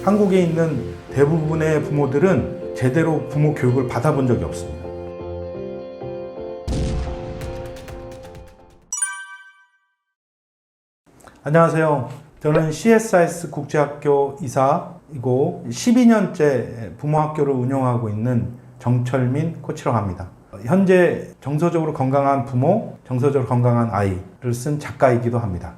한국에 있는 대부분의 부모들은 제대로 부모 교육을 받아본 적이 없습니다. 안녕하세요. 저는 CSIS 국제학교 이사이고 12년째 부모학교를 운영하고 있는 정철민 코치라고 합니다. 현재 정서적으로 건강한 부모, 정서적으로 건강한 아이를 쓴 작가이기도 합니다.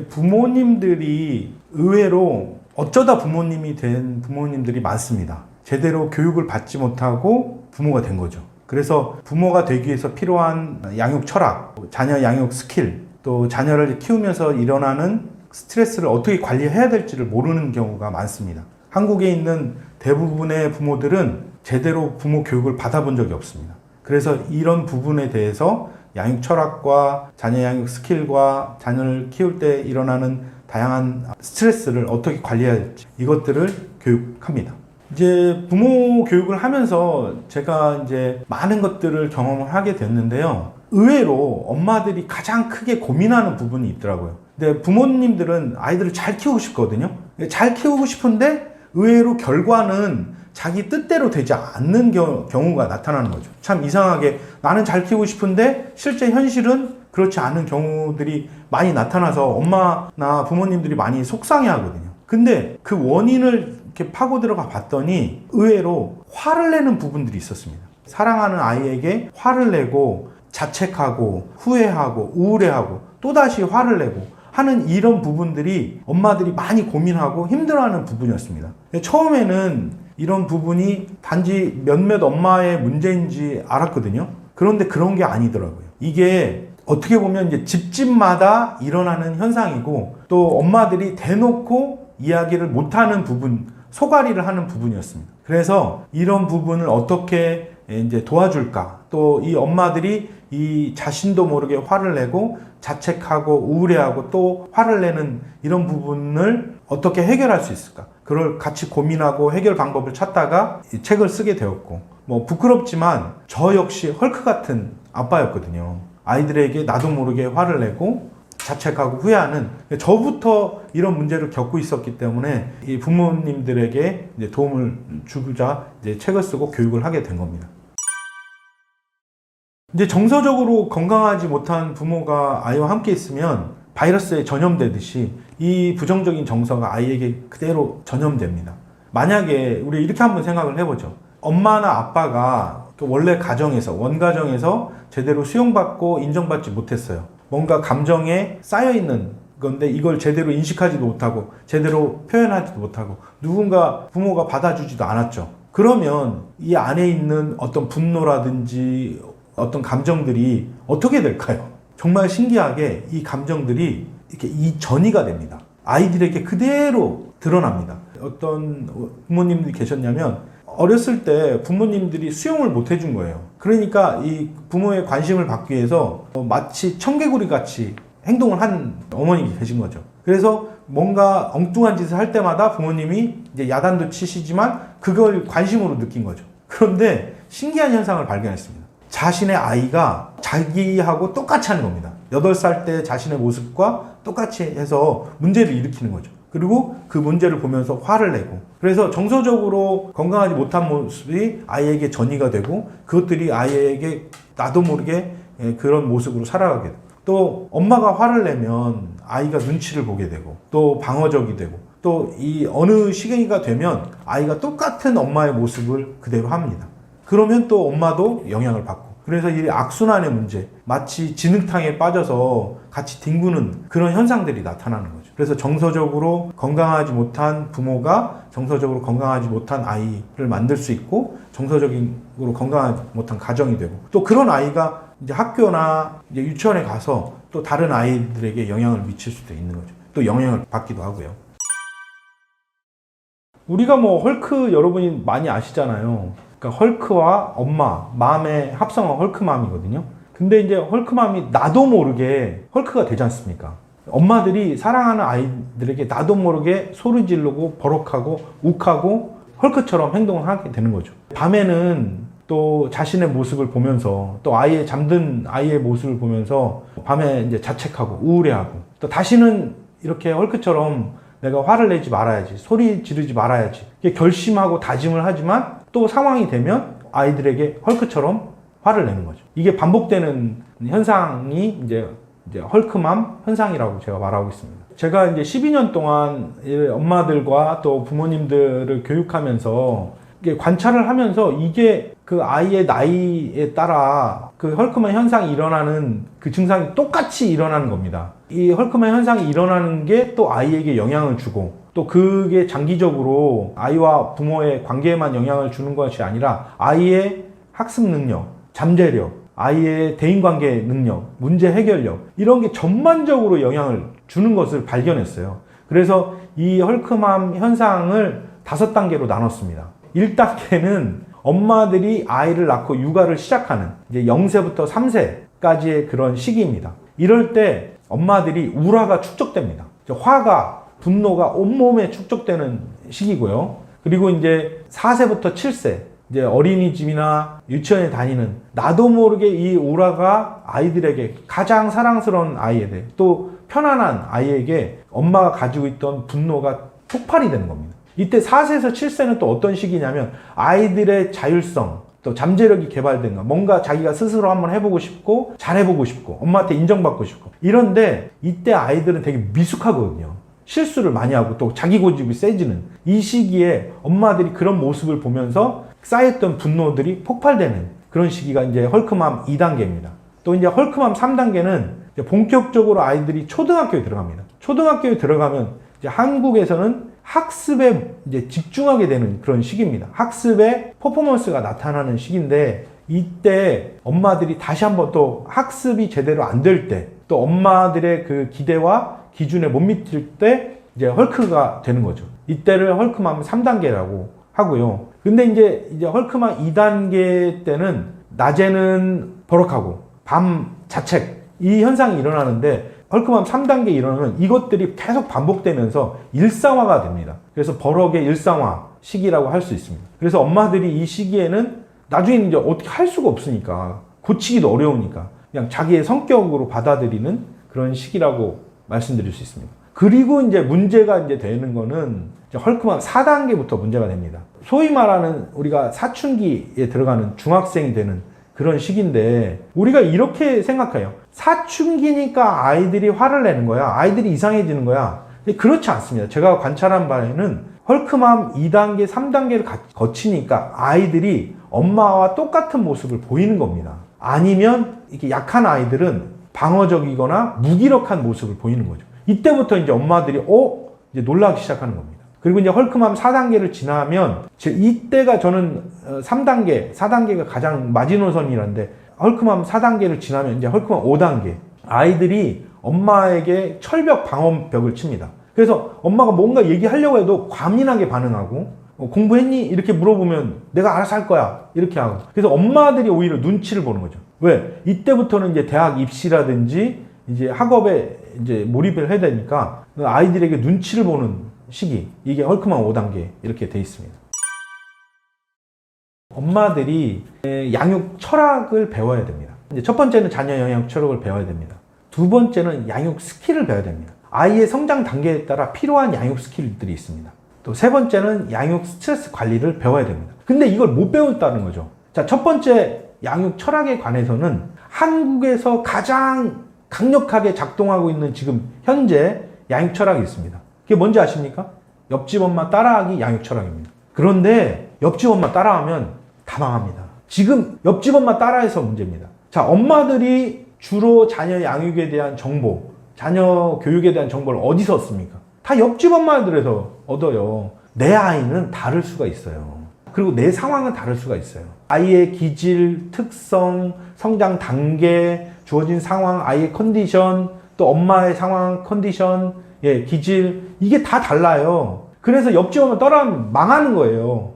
부모님들이 의외로 어쩌다 부모님이 된 부모님들이 많습니다. 제대로 교육을 받지 못하고 부모가 된 거죠. 그래서 부모가 되기 위해서 필요한 양육 철학, 자녀 양육 스킬, 또 자녀를 키우면서 일어나는 스트레스를 어떻게 관리해야 될지를 모르는 경우가 많습니다. 한국에 있는 대부분의 부모들은 제대로 부모 교육을 받아본 적이 없습니다. 그래서 이런 부분에 대해서 양육 철학과 자녀 양육 스킬과 자녀를 키울 때 일어나는 다양한 스트레스를 어떻게 관리해야 될지 이것들을 교육합니다. 이제 부모 교육을 하면서 제가 이제 많은 것들을 경험을 하게 됐는데요. 의외로 엄마들이 가장 크게 고민하는 부분이 있더라고요. 근데 부모님들은 아이들을 잘 키우고 싶거든요. 잘 키우고 싶은데 의외로 결과는 자기 뜻대로 되지 않는 경우가 나타나는 거죠. 참 이상하게 나는 잘 키우고 싶은데 실제 현실은 그렇지 않은 경우들이 많이 나타나서 엄마나 부모님들이 많이 속상해 하거든요. 근데 그 원인을 이렇게 파고 들어가 봤더니 의외로 화를 내는 부분들이 있었습니다. 사랑하는 아이에게 화를 내고 자책하고 후회하고 우울해하고 또다시 화를 내고 하는 이런 부분들이 엄마들이 많이 고민하고 힘들어하는 부분이었습니다. 처음에는 이런 부분이 단지 몇몇 엄마의 문제인지 알았거든요. 그런데 그런 게 아니더라고요. 이게 어떻게 보면 이제 집집마다 일어나는 현상이고 또 엄마들이 대놓고 이야기를 못하는 부분, 소가리를 하는 부분이었습니다. 그래서 이런 부분을 어떻게 이제 도와줄까? 또 이 엄마들이 이 자신도 모르게 화를 내고 자책하고 우울해하고 또 화를 내는 이런 부분을 어떻게 해결할 수 있을까? 그걸 같이 고민하고 해결 방법을 찾다가 이 책을 쓰게 되었고, 뭐 부끄럽지만 저 역시 헐크 같은 아빠였거든요. 아이들에게 나도 모르게 화를 내고 자책하고 후회하는, 저부터 이런 문제를 겪고 있었기 때문에 이 부모님들에게 이제 도움을 주고자 이제 책을 쓰고 교육을 하게 된 겁니다. 이제 정서적으로 건강하지 못한 부모가 아이와 함께 있으면 바이러스에 전염되듯이 이 부정적인 정서가 아이에게 그대로 전염됩니다. 만약에 우리 이렇게 한번 생각을 해보죠. 엄마나 아빠가 원래 가정에서, 원가정에서 제대로 수용받고 인정받지 못했어요. 뭔가 감정에 쌓여있는 건데 이걸 제대로 인식하지도 못하고 제대로 표현하지도 못하고 누군가 부모가 받아주지도 않았죠. 그러면 이 안에 있는 어떤 분노라든지 어떤 감정들이 어떻게 될까요? 정말 신기하게 이 감정들이 이렇게 이전이가 됩니다. 아이들에게 그대로 드러납니다. 어떤 부모님들이 계셨냐면 어렸을 때 부모님들이 수용을 못 해준 거예요. 그러니까 이 부모의 관심을 받기 위해서 마치 청개구리 같이 행동을 한 어머님이 계신 거죠. 그래서 뭔가 엉뚱한 짓을 할 때마다 부모님이 이제 야단도 치시지만 그걸 관심으로 느낀 거죠. 그런데 신기한 현상을 발견했습니다. 자신의 아이가 자기하고 똑같이 하는 겁니다. 8살 때 자신의 모습과 똑같이 해서 문제를 일으키는 거죠. 그리고 그 문제를 보면서 화를 내고, 그래서 정서적으로 건강하지 못한 모습이 아이에게 전이가 되고 그것들이 아이에게 나도 모르게 그런 모습으로 살아가게 되고, 또 엄마가 화를 내면 아이가 눈치를 보게 되고 또 방어적이 되고 또 이 어느 시기가 되면 아이가 똑같은 엄마의 모습을 그대로 합니다. 그러면 또 엄마도 영향을 받고, 그래서 이 악순환의 문제, 마치 진흙탕에 빠져서 같이 뒹구는 그런 현상들이 나타나는 거죠. 그래서 정서적으로 건강하지 못한 부모가 정서적으로 건강하지 못한 아이를 만들 수 있고, 정서적으로 건강하지 못한 가정이 되고, 또 그런 아이가 이제 학교나 이제 유치원에 가서 또 다른 아이들에게 영향을 미칠 수도 있는 거죠. 또 영향을 받기도 하고요. 우리가 뭐 헐크 여러분이 많이 아시잖아요. 그러니까 헐크와 엄마, 맘의 합성어 헐크맘이거든요. 근데 이제 헐크맘이 나도 모르게 헐크가 되지 않습니까? 엄마들이 사랑하는 아이들에게 나도 모르게 소리 지르고 버럭하고 욱하고 헐크처럼 행동을 하게 되는 거죠. 밤에는 또 자신의 모습을 보면서, 또 잠든 아이의 모습을 보면서 밤에 이제 자책하고 우울해하고, 또 다시는 이렇게 헐크처럼 내가 화를 내지 말아야지, 소리 지르지 말아야지, 이렇게 결심하고 다짐을 하지만 또 상황이 되면 아이들에게 헐크처럼 화를 내는 거죠. 이게 반복되는 현상이 이제 헐크맘 현상이라고 제가 말하고 있습니다. 제가 이제 12년 동안 엄마들과 또 부모님들을 교육하면서 이게 관찰을 하면서 이게 그 아이의 나이에 따라 그 헐크맘 현상이 일어나는 그 증상이 똑같이 일어나는 겁니다. 이 헐크맘 현상이 일어나는 게 또 아이에게 영향을 주고 또 그게 장기적으로 아이와 부모의 관계에만 영향을 주는 것이 아니라 아이의 학습 능력, 잠재력, 아이의 대인관계 능력, 문제 해결력 이런 게 전반적으로 영향을 주는 것을 발견했어요. 그래서 이 헐크맘 현상을 5단계로 나눴습니다. 1단계는 엄마들이 아이를 낳고 육아를 시작하는 이제 0세부터 3세까지의 그런 시기입니다. 이럴 때 엄마들이 우라가 축적됩니다. 화가, 분노가 온몸에 축적되는 시기고요. 그리고 이제 4세부터 7세, 이제 어린이집이나 유치원에 다니는 나도 모르게 이 우라가 아이들에게 가장 사랑스러운 아이에게 또 편안한 아이에게 엄마가 가지고 있던 분노가 폭발이 되는 겁니다. 이때 4세에서 7세는 또 어떤 시기냐면 아이들의 자율성, 또 잠재력이 개발된 거, 뭔가 자기가 스스로 한번 해보고 싶고 잘해보고 싶고 엄마한테 인정받고 싶고 이런데 이때 아이들은 되게 미숙하거든요. 실수를 많이 하고 또 자기 고집이 세지는 이 시기에 엄마들이 그런 모습을 보면서 쌓였던 분노들이 폭발되는 그런 시기가 이제 헐크맘 2단계입니다. 또 이제 헐크맘 3단계는 본격적으로 아이들이 초등학교에 들어갑니다. 초등학교에 들어가면 이제 한국에서는 학습에 이제 집중하게 되는 그런 시기입니다. 학습의 퍼포먼스가 나타나는 시기인데 이때 엄마들이 다시 한번 또 학습이 제대로 안 될 때 또 엄마들의 그 기대와 기준에 못 미칠 때 이제 헐크가 되는 거죠. 이때를 헐크맘 3단계라고 하고요. 근데 이제 헐크맘 2단계 때는 낮에는 버럭하고 밤 자책 이 현상이 일어나는데 헐크맘 3단계 일어나면 이것들이 계속 반복되면서 일상화가 됩니다. 그래서 버럭의 일상화 시기라고 할 수 있습니다. 그래서 엄마들이 이 시기에는 나중에 이제 어떻게 할 수가 없으니까 고치기도 어려우니까 그냥 자기의 성격으로 받아들이는 그런 시기라고 말씀드릴 수 있습니다. 그리고 이제 문제가 이제 되는 거는 이제 헐크맘 4단계부터 문제가 됩니다. 소위 말하는 우리가 사춘기에 들어가는 중학생이 되는 그런 시기인데 우리가 이렇게 생각해요. 사춘기니까 아이들이 화를 내는 거야. 아이들이 이상해지는 거야. 그렇지 않습니다. 제가 관찰한 바에는 헐크맘 2단계, 3단계를 거치니까 아이들이 엄마와 똑같은 모습을 보이는 겁니다. 아니면 이렇게 약한 아이들은 방어적이거나 무기력한 모습을 보이는 거죠. 이때부터 이제 엄마들이 이제 놀라기 시작하는 겁니다. 그리고 이제 헐크맘 4단계를 지나면 이때가 저는 3단계, 4단계가 가장 마지노선이라는데 헐크맘 4단계를 지나면 이제 헐크맘 5단계 아이들이 엄마에게 철벽 방어벽을 칩니다. 그래서 엄마가 뭔가 얘기하려고 해도 과민하게 반응하고 공부했니? 이렇게 물어보면 내가 알아서 할 거야 이렇게 하고 그래서 엄마들이 오히려 눈치를 보는 거죠. 왜? 이때부터는 이제 대학 입시라든지 이제 학업에 이제 몰입을 해야 되니까 아이들에게 눈치를 보는 시기 이게 헐크맘 5단계 이렇게 돼 있습니다. 엄마들이 양육 철학을 배워야 됩니다. 이제 첫 번째는 자녀 영양 철학을 배워야 됩니다. 두 번째는 양육 스킬을 배워야 됩니다. 아이의 성장 단계에 따라 필요한 양육 스킬들이 있습니다. 또 세 번째는 양육 스트레스 관리를 배워야 됩니다. 근데 이걸 못 배웠다는 거죠. 자, 첫 번째 양육 철학에 관해서는 한국에서 가장 강력하게 작동하고 있는 지금 현재 양육 철학이 있습니다. 그게 뭔지 아십니까? 옆집 엄마 따라하기 양육 철학입니다. 그런데 옆집 엄마 따라하면 다 망합니다. 지금 옆집 엄마 따라해서 문제입니다. 자, 엄마들이 주로 자녀 양육에 대한 정보, 자녀 교육에 대한 정보를 어디서 얻습니까? 다 옆집 엄마들에서 얻어요. 내 아이는 다를 수가 있어요. 그리고 내 상황은 다를 수가 있어요. 아이의 기질, 특성, 성장 단계, 주어진 상황, 아이의 컨디션, 또 엄마의 상황, 컨디션, 기질, 이게 다 달라요. 그래서 옆집 엄마 따라하면 망하는 거예요.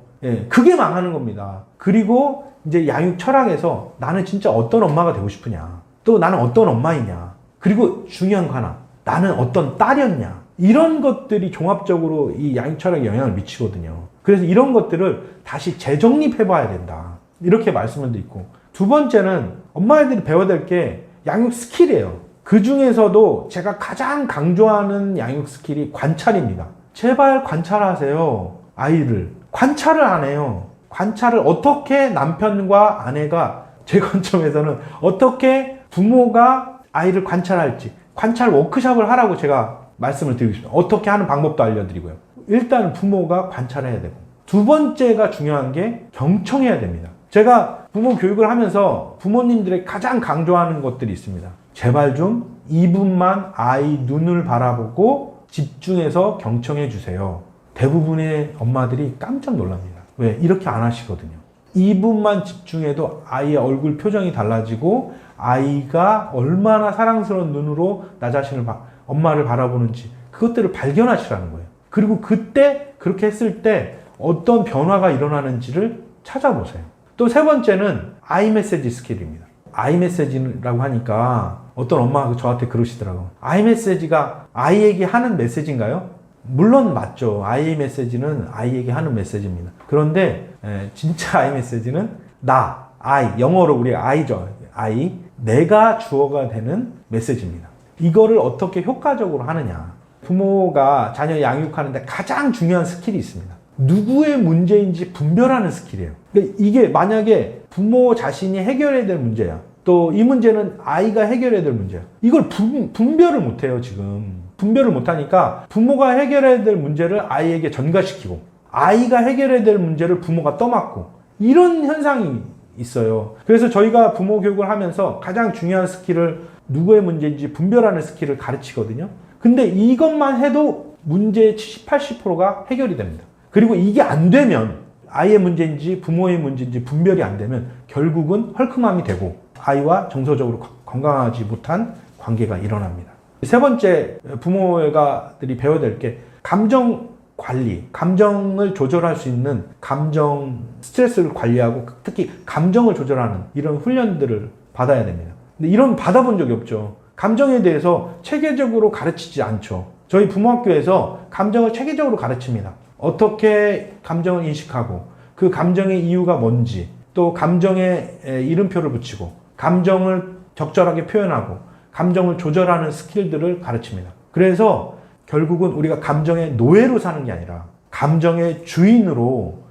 그게 망하는 겁니다. 그리고 이제 양육 철학에서 나는 진짜 어떤 엄마가 되고 싶으냐. 또 나는 어떤 엄마이냐. 그리고 중요한 거 하나. 나는 어떤 딸이었냐. 이런 것들이 종합적으로 이 양육 철학에 영향을 미치거든요. 그래서 이런 것들을 다시 재정립해 봐야 된다. 이렇게 말씀을 드리고 두 번째는 엄마들이 배워야 될 게 양육 스킬이에요. 그 중에서도 제가 가장 강조하는 양육 스킬이 관찰입니다. 제발 관찰하세요. 아이를. 관찰을 안 해요. 관찰을 어떻게 남편과 아내가, 제 관점에서는 어떻게 부모가 아이를 관찰할지, 관찰 워크숍을 하라고 제가 말씀을 드리고 싶습니다. 어떻게 하는 방법도 알려드리고요. 일단 부모가 관찰해야 되고, 두 번째가 중요한 게 경청해야 됩니다. 제가 부모 교육을 하면서 부모님들에게 가장 강조하는 것들이 있습니다. 제발 좀 2분만 아이 눈을 바라보고 집중해서 경청해 주세요. 대부분의 엄마들이 깜짝 놀랍니다. 왜? 이렇게 안 하시거든요. 2분만 집중해도 아이의 얼굴 표정이 달라지고 아이가 얼마나 사랑스러운 눈으로 나 자신을 엄마를 바라보는지 그것들을 발견하시라는 거예요. 그리고 그때 그렇게 했을 때 어떤 변화가 일어나는지를 찾아보세요. 또 세 번째는 아이 메시지 스킬입니다. 아이 메시지라고 하니까 어떤 엄마가 저한테 그러시더라고요. 아이 메시지가 아이에게 하는 메시지인가요? 물론 맞죠. 아이 메시지는 아이에게 하는 메시지입니다. 그런데 진짜 아이 메시지는 나, 아이, 영어로 우리 아이죠. 아이, 내가 주어가 되는 메시지입니다. 이거를 어떻게 효과적으로 하느냐. 부모가 자녀 양육하는데 가장 중요한 스킬이 있습니다. 누구의 문제인지 분별하는 스킬이에요. 그러니까 이게 만약에 부모 자신이 해결해야 될 문제야. 또 이 문제는 아이가 해결해야 될 문제야. 이걸 분별을 못해요, 지금. 분별을 못하니까 부모가 해결해야 될 문제를 아이에게 전가시키고 아이가 해결해야 될 문제를 부모가 떠맡고 이런 현상이 있어요. 그래서 저희가 부모 교육을 하면서 가장 중요한 스킬을 누구의 문제인지 분별하는 스킬을 가르치거든요. 근데 이것만 해도 문제의 70, 80%가 해결이 됩니다. 그리고 이게 안 되면 아이의 문제인지 부모의 문제인지 분별이 안 되면 결국은 헐크맘이 되고 아이와 정서적으로 건강하지 못한 관계가 일어납니다. 세 번째 부모들이 배워야 될 게 감정 관리, 감정을 조절할 수 있는 감정 스트레스를 관리하고 특히 감정을 조절하는 이런 훈련들을 받아야 됩니다. 근데 이런 받아본 적이 없죠. 감정에 대해서 체계적으로 가르치지 않죠. 저희 부모학교에서 감정을 체계적으로 가르칩니다. 어떻게 감정을 인식하고 그 감정의 이유가 뭔지 또 감정에 이름표를 붙이고 감정을 적절하게 표현하고 감정을 조절하는 스킬들을 가르칩니다. 그래서 결국은 우리가 감정의 노예로 사는 게 아니라 감정의 주인으로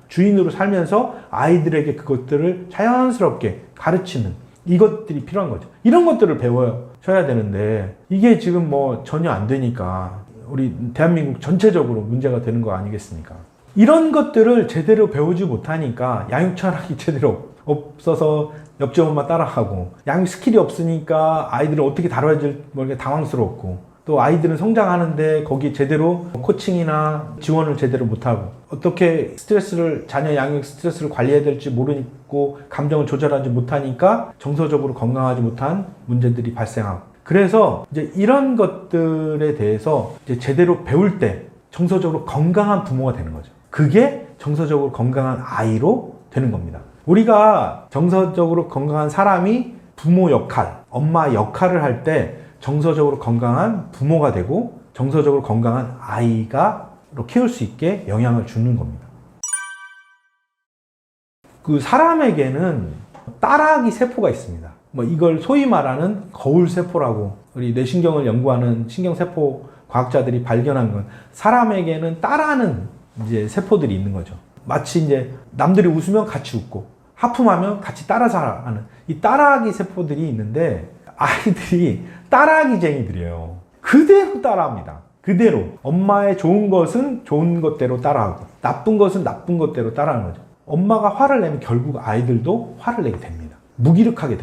살면서 아이들에게 그것들을 자연스럽게 가르치는 이것들이 필요한 거죠. 이런 것들을 배워셔야 되는데 이게 지금 뭐 전혀 안 되니까 우리 대한민국 전체적으로 문제가 되는 거 아니겠습니까? 이런 것들을 제대로 배우지 못하니까 양육 철학이 제대로 없어서 옆집 엄마 따라하고 양육 스킬이 없으니까 아이들을 어떻게 다뤄야 될지 모르게 당황스럽고 또 아이들은 성장하는데 거기 제대로 코칭이나 지원을 제대로 못하고 어떻게 자녀 양육 스트레스를 관리해야 될지 모르고 감정을 조절하지 못하니까 정서적으로 건강하지 못한 문제들이 발생하고 그래서 이제 이런 것들에 대해서 이제 제대로 배울 때 정서적으로 건강한 부모가 되는 거죠. 그게 정서적으로 건강한 아이로 되는 겁니다. 우리가 정서적으로 건강한 사람이 부모 역할, 엄마 역할을 할 때 정서적으로 건강한 부모가 되고 정서적으로 건강한 아이가로 키울 수 있게 영향을 주는 겁니다. 그 사람에게는 따라하기 세포가 있습니다. 뭐 이걸 소위 말하는 거울세포라고 우리 뇌신경을 연구하는 신경세포 과학자들이 발견한 건 사람에게는 따라하는 이제 세포들이 있는 거죠. 마치 이제 남들이 웃으면 같이 웃고 하품하면 같이 따라서 하는 이 따라하기 세포들이 있는데 아이들이 따라하기쟁이들이에요. 그대로 따라합니다. 그대로. 엄마의 좋은 것은 좋은 것대로 따라하고 나쁜 것은 나쁜 것대로 따라하는 거죠. 엄마가 화를 내면 결국 아이들도 화를 내게 됩니다. 무기력하게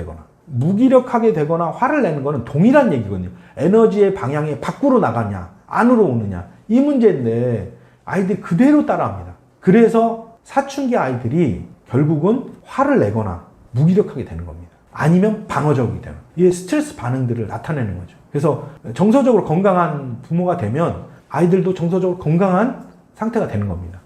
되거나 화를 내는 거는 동일한 얘기거든요. 에너지의 방향이 밖으로 나가냐 안으로 오느냐 이 문제인데 아이들이 그대로 따라합니다. 그래서 사춘기 아이들이 결국은 화를 내거나 무기력하게 되는 겁니다. 아니면 방어적이 되는 이 스트레스 반응들을 나타내는 거죠. 그래서 정서적으로 건강한 부모가 되면 아이들도 정서적으로 건강한 상태가 되는 겁니다.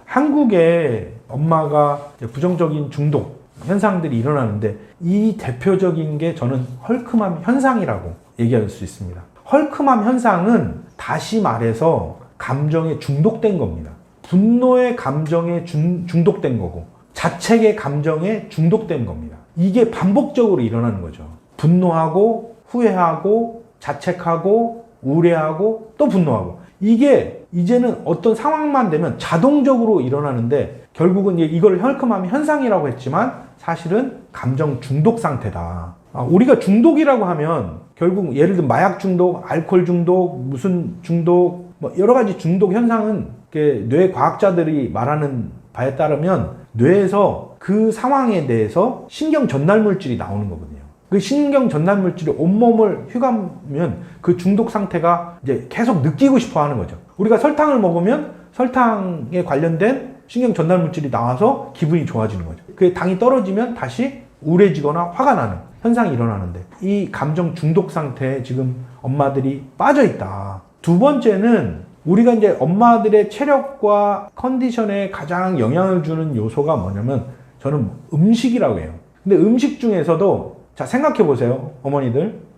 한국에 엄마가 부정적인 중독 현상들이 일어나는데 이 대표적인 게 저는 헐크맘 현상이라고 얘기할 수 있습니다. 헐크맘 현상은 다시 말해서 감정에 중독된 겁니다. 분노의 감정에 중독된 거고 자책의 감정에 중독된 겁니다. 이게 반복적으로 일어나는 거죠. 분노하고 후회하고 자책하고 우울해하고 또 분노하고, 이게 이제는 어떤 상황만 되면 자동적으로 일어나는데 결국은 이걸 헐크맘 현상이라고 했지만 사실은 감정 중독 상태다. 우리가 중독이라고 하면 결국 예를 들면 마약 중독, 알코올 중독, 무슨 중독, 뭐 여러 가지 중독 현상은 뇌 과학자들이 말하는 바에 따르면 뇌에서 그 상황에 대해서 신경 전달 물질이 나오는 거거든요. 그 신경 전달 물질이 온몸을 휘감으면 그 중독 상태가 이제 계속 느끼고 싶어 하는 거죠. 우리가 설탕을 먹으면 설탕에 관련된 신경 전달 물질이 나와서 기분이 좋아지는 거죠. 그 당이 떨어지면 다시 우울해지거나 화가 나는 현상이 일어나는데, 이 감정 중독 상태에 지금 엄마들이 빠져 있다. 두 번째는 우리가 이제 엄마들의 체력과 컨디션에 가장 영향을 주는 요소가 뭐냐면 저는 음식이라고 해요. 근데 음식 중에서도 자, 생각해 보세요.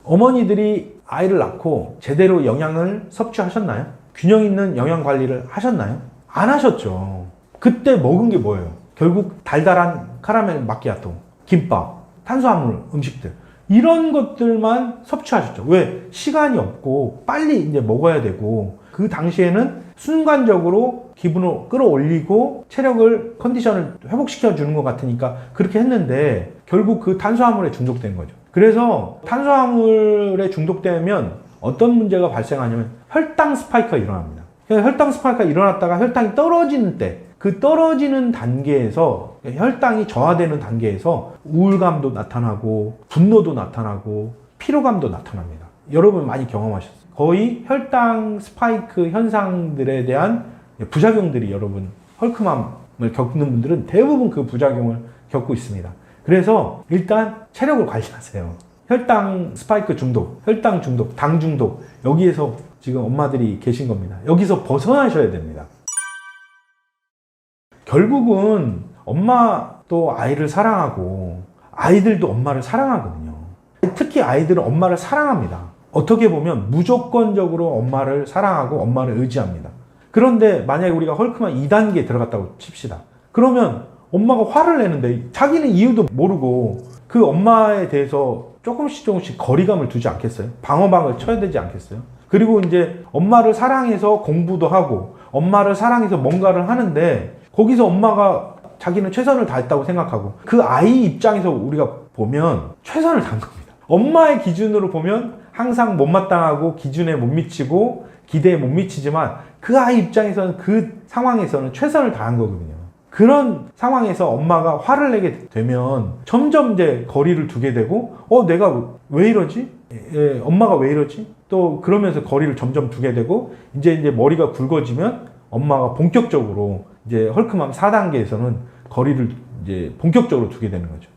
어머니들이 아이를 낳고 제대로 영양을 섭취하셨나요? 균형 있는 영양 관리를 하셨나요? 안 하셨죠. 그때 먹은 게 뭐예요? 결국 달달한 카라멜 마키아토, 김밥, 탄수화물 음식들, 이런 것들만 섭취하셨죠. 왜? 시간이 없고 빨리 이제 먹어야 되고, 그 당시에는 순간적으로 기분을 끌어올리고 체력을, 컨디션을 회복시켜 주는 것 같으니까 그렇게 했는데 결국 그 탄수화물에 중독된 거죠. 그래서 탄수화물에 중독되면 어떤 문제가 발생하냐면 혈당 스파이크가 일어납니다. 혈당 스파이크가 일어났다가 혈당이 떨어지는 때, 그 떨어지는 단계에서, 혈당이 저하되는 단계에서 우울감도 나타나고 분노도 나타나고 피로감도 나타납니다. 여러분 많이 경험하셨어요. 거의 혈당 스파이크 현상들에 대한 부작용들이, 여러분 헐크맘을 겪는 분들은 대부분 그 부작용을 겪고 있습니다. 그래서 일단 체력을 관리하세요. 혈당 스파이크 중독, 혈당 중독, 당 중독, 여기에서 지금 엄마들이 계신 겁니다. 여기서 벗어나셔야 됩니다. 결국은 엄마도 아이를 사랑하고 아이들도 엄마를 사랑하거든요. 특히 아이들은 엄마를 사랑합니다. 어떻게 보면 무조건적으로 엄마를 사랑하고 엄마를 의지합니다. 그런데 만약에 우리가 헐크맘 2단계에 들어갔다고 칩시다. 그러면 엄마가 화를 내는데 자기는 이유도 모르고 그 엄마에 대해서 조금씩 거리감을 두지 않겠어요? 방어막을 쳐야 되지 않겠어요? 그리고 이제 엄마를 사랑해서 공부도 하고 엄마를 사랑해서 뭔가를 하는데 거기서 엄마가 자기는 최선을 다했다고 생각하고, 그 아이 입장에서 우리가 보면 최선을 다한 겁니다. 엄마의 기준으로 보면 항상 못마땅하고 기준에 못 미치고 기대에 못 미치지만 그 아이 입장에서는 그 상황에서는 최선을 다한 거거든요. 그런 상황에서 엄마가 화를 내게 되면 점점 이제 거리를 두게 되고, 내가 왜 이러지? 엄마가 왜 이러지? 또 그러면서 거리를 점점 두게 되고, 이제 머리가 굵어지면 엄마가 본격적으로 이제 헐크맘 4단계에서는 거리를 이제 본격적으로 두게 되는 거죠.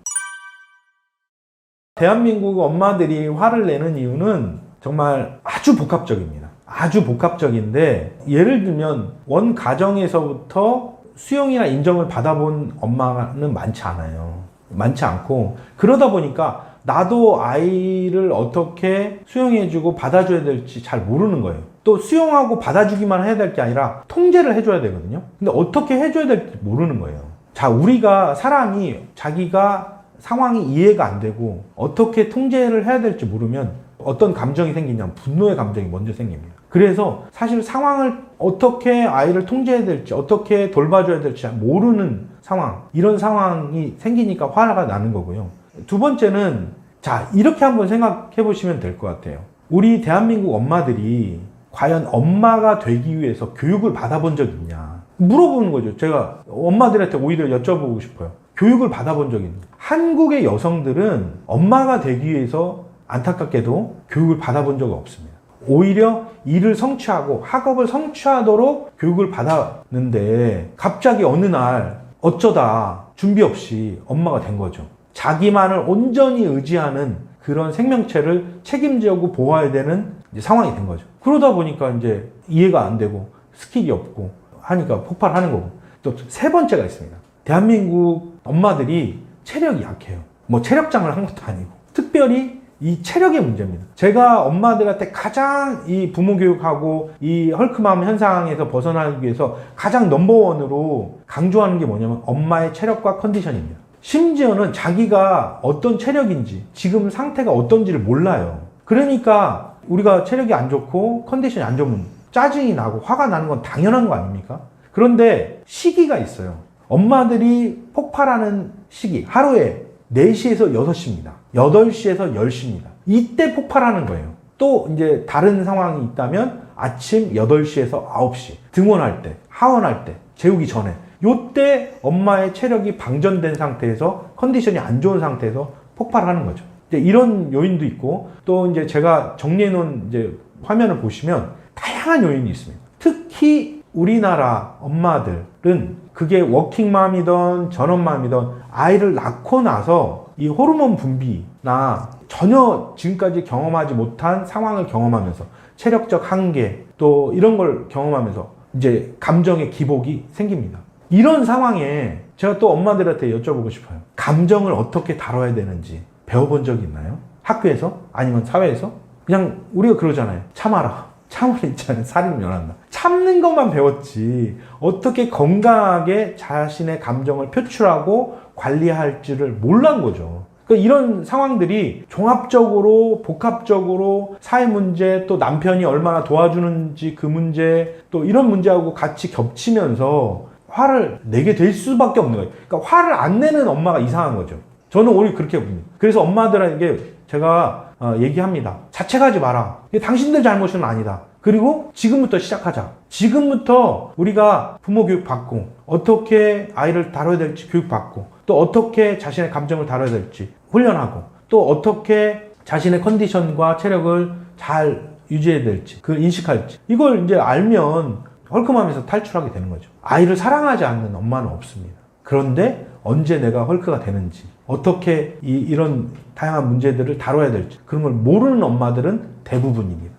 대한민국 엄마들이 화를 내는 이유는 정말 아주 복합적입니다. 아주 복합적인데, 예를 들면 원 가정에서부터 수용이나 인정을 받아본 엄마는 많지 않아요. 많지 않고, 그러다 보니까 나도 아이를 어떻게 수용해주고 받아줘야 될지 잘 모르는 거예요. 또 수용하고 받아주기만 해야 될 게 아니라 통제를 해줘야 되거든요. 근데 어떻게 해줘야 될지 모르는 거예요. 자, 우리가 사람이 자기가 상황이 이해가 안 되고 어떻게 통제를 해야 될지 모르면 어떤 감정이 생기냐면 분노의 감정이 먼저 생깁니다. 그래서 사실 상황을 어떻게 아이를 통제해야 될지, 어떻게 돌봐줘야 될지 잘 모르는 상황, 이런 상황이 생기니까 화가 나는 거고요. 두 번째는, 자, 이렇게 한번 생각해 보시면 될 것 같아요. 우리 대한민국 엄마들이 과연 엄마가 되기 위해서 교육을 받아본 적이 있냐 물어보는 거죠. 제가 엄마들한테 오히려 여쭤보고 싶어요. 교육을 받아본 적이 있냐. 한국의 여성들은 엄마가 되기 위해서 안타깝게도 교육을 받아본 적이 없습니다. 오히려 일을 성취하고 학업을 성취하도록 교육을 받았는데 갑자기 어느 날 어쩌다 준비 없이 엄마가 된 거죠. 자기만을 온전히 의지하는 그런 생명체를 책임지고 보호해야 되는 상황이 된 거죠. 그러다 보니까 이제 이해가 안 되고 스킬이 없고 하니까 폭발하는 거고. 또 세 번째가 있습니다. 대한민국 엄마들이 체력이 약해요. 뭐 체력장을 한 것도 아니고 특별히 이 체력의 문제입니다. 제가 엄마들한테 가장 이 부모 교육하고 이 헐크맘 현상에서 벗어나기 위해서 가장 넘버원으로 강조하는 게 뭐냐면 엄마의 체력과 컨디션입니다. 심지어는 자기가 어떤 체력인지, 지금 상태가 어떤지를 몰라요. 그러니까 우리가 체력이 안 좋고 컨디션이 안 좋으면 짜증이 나고 화가 나는 건 당연한 거 아닙니까? 그런데 시기가 있어요. 엄마들이 폭발하는 시기, 하루에 4시에서 6시입니다. 8시에서 10시입니다. 이때 폭발하는 거예요. 또 이제 다른 상황이 있다면 아침 8시에서 9시, 등원할 때, 하원할 때, 재우기 전에, 요때 엄마의 체력이 방전된 상태에서 컨디션이 안 좋은 상태에서 폭발하는 거죠. 이제 이런 요인도 있고, 또 이제 제가 정리해 놓은 이제 화면을 보시면 다양한 요인이 있습니다. 특히 우리나라 엄마들은 그게 워킹맘이든 전업맘이든 아이를 낳고 나서 이 호르몬 분비나 전혀 지금까지 경험하지 못한 상황을 경험하면서 체력적 한계 또 이런 걸 경험하면서 이제 감정의 기복이 생깁니다. 이런 상황에 제가 또 엄마들한테 여쭤보고 싶어요. 감정을 어떻게 다뤄야 되는지 배워본 적이 있나요? 학교에서? 아니면 사회에서? 그냥 우리가 그러잖아요. 참아라. 참을 있잖아요. 살인을 면한다. 참는 것만 배웠지 어떻게 건강하게 자신의 감정을 표출하고 관리할지를 몰란 거죠. 그러니까 이런 상황들이 종합적으로 복합적으로 사회 문제 또 남편이 얼마나 도와주는지 그 문제 또 이런 문제하고 같이 겹치면서 화를 내게 될 수밖에 없는 거예요. 그러니까 화를 안 내는 엄마가 이상한 거죠. 저는 오히려 그렇게 봅니다. 그래서 엄마들에게 제가 얘기합니다. 자책하지 마라. 이게 당신들 잘못은 아니다. 그리고 지금부터 시작하자. 지금부터 우리가 부모 교육 받고 어떻게 아이를 다뤄야 될지 교육 받고 또 어떻게 자신의 감정을 다뤄야 될지 훈련하고 또 어떻게 자신의 컨디션과 체력을 잘 유지해야 될지 그 인식할지 이걸 이제 알면 헐크맘에서 탈출하게 되는 거죠. 아이를 사랑하지 않는 엄마는 없습니다. 그런데 언제 내가 헐크가 되는지 어떻게 이런 다양한 문제들을 다뤄야 될지 그런 걸 모르는 엄마들은 대부분입니다.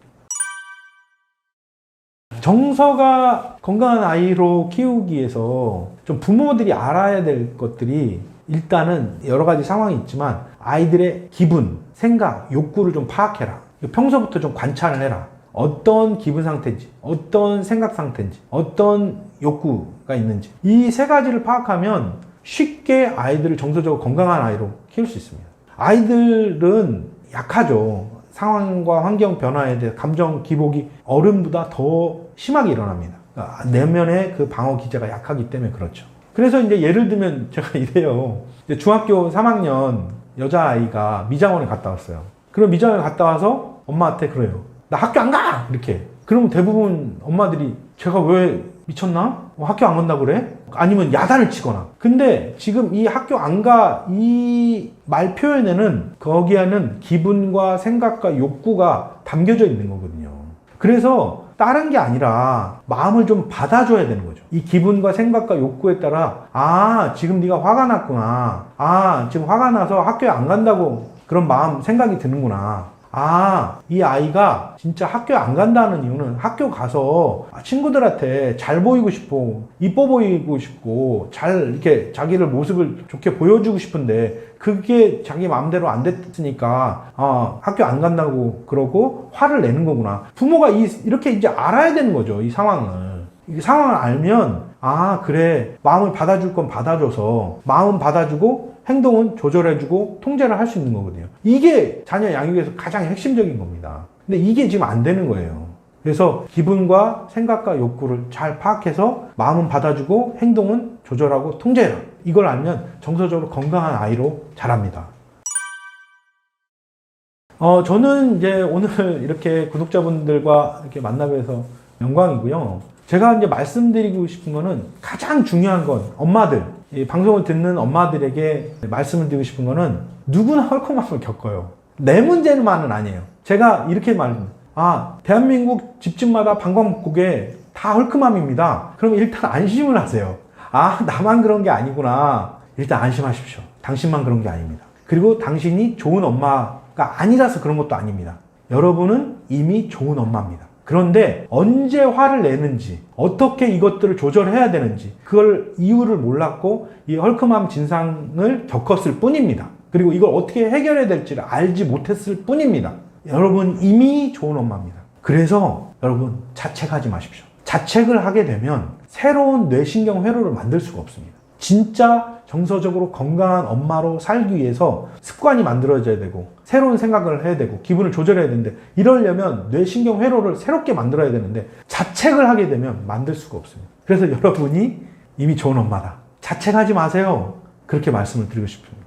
정서가 건강한 아이로 키우기 위해서 좀 부모들이 알아야 될 것들이 일단은 여러 가지 상황이 있지만 아이들의 기분, 생각, 욕구를 좀 파악해라. 평소부터 좀 관찰을 해라. 어떤 기분 상태인지, 어떤 생각 상태인지, 어떤 욕구가 있는지 이 세 가지를 파악하면 쉽게 아이들을 정서적으로 건강한 아이로 키울 수 있습니다. 아이들은 약하죠. 상황과 환경 변화에 대해 감정 기복이 어른보다 더 심하게 일어납니다. 그러니까 내면의 그 방어 기제가 약하기 때문에 그렇죠. 그래서 이제 예를 들면 제가 이래요. 이제 중학교 3학년 여자아이가 미장원에 갔다 왔어요. 그럼 미장원에 갔다 와서 엄마한테 그래요. 나 학교 안 가! 이렇게. 그러면 대부분 엄마들이 제가 왜 미쳤나? 학교 안 간다고 그래? 아니면 야단을 치거나. 근데 지금 이 학교 안 가, 이 말 표현에는 거기에는 기분과 생각과 욕구가 담겨져 있는 거거든요. 그래서 다른 게 아니라 마음을 좀 받아줘야 되는 거죠. 이 기분과 생각과 욕구에 따라 아, 지금 네가 화가 났구나. 아, 지금 화가 나서 학교에 안 간다고 그런 마음, 생각이 드는구나. 아, 이 아이가 진짜 학교에 안 간다는 이유는 학교 가서 친구들한테 잘 보이고 싶고 이뻐 보이고 싶고 잘 이렇게 자기를 모습을 좋게 보여주고 싶은데 그게 자기 마음대로 안 됐으니까 학교 안 간다고 그러고 화를 내는 거구나. 부모가 이렇게 이제 알아야 되는 거죠. 이 상황을. 이 상황을 알면 아, 그래. 마음을 받아줄 건 받아줘서 마음 받아주고 행동은 조절해주고 통제를 할 수 있는 거거든요. 이게 자녀 양육에서 가장 핵심적인 겁니다. 근데 이게 지금 안 되는 거예요. 그래서 기분과 생각과 욕구를 잘 파악해서 마음은 받아주고 행동은 조절하고 통제해라. 이걸 알면 정서적으로 건강한 아이로 자랍니다. 저는 이제 오늘 이렇게 구독자분들과 이렇게 만나게 해서 영광이고요. 제가 이제 말씀드리고 싶은 거는 가장 중요한 건 엄마들, 이 방송을 듣는 엄마들에게 말씀을 드리고 싶은 거는 누구나 헐크맘을 겪어요. 내 문제만은 아니에요. 제가 이렇게 말합니다. 아, 대한민국 집집마다 방광복국에 다 헐크맘입니다. 그럼 일단 안심을 하세요. 아, 나만 그런 게 아니구나. 일단 안심하십시오. 당신만 그런 게 아닙니다. 그리고 당신이 좋은 엄마가 아니라서 그런 것도 아닙니다. 여러분은 이미 좋은 엄마입니다. 그런데 언제 화를 내는지 어떻게 이것들을 조절해야 되는지 그걸 이유를 몰랐고 이 헐크맘 진상을 겪었을 뿐입니다. 그리고 이걸 어떻게 해결해야 될지를 알지 못했을 뿐입니다. 여러분 이미 좋은 엄마입니다. 그래서 여러분 자책하지 마십시오. 자책을 하게 되면 새로운 뇌신경 회로를 만들 수가 없습니다. 진짜 정서적으로 건강한 엄마로 살기 위해서 습관이 만들어져야 되고 새로운 생각을 해야 되고 기분을 조절해야 되는데, 이러려면 뇌신경 회로를 새롭게 만들어야 되는데 자책을 하게 되면 만들 수가 없습니다. 그래서 여러분이 이미 좋은 엄마다, 자책하지 마세요, 그렇게 말씀을 드리고 싶습니다.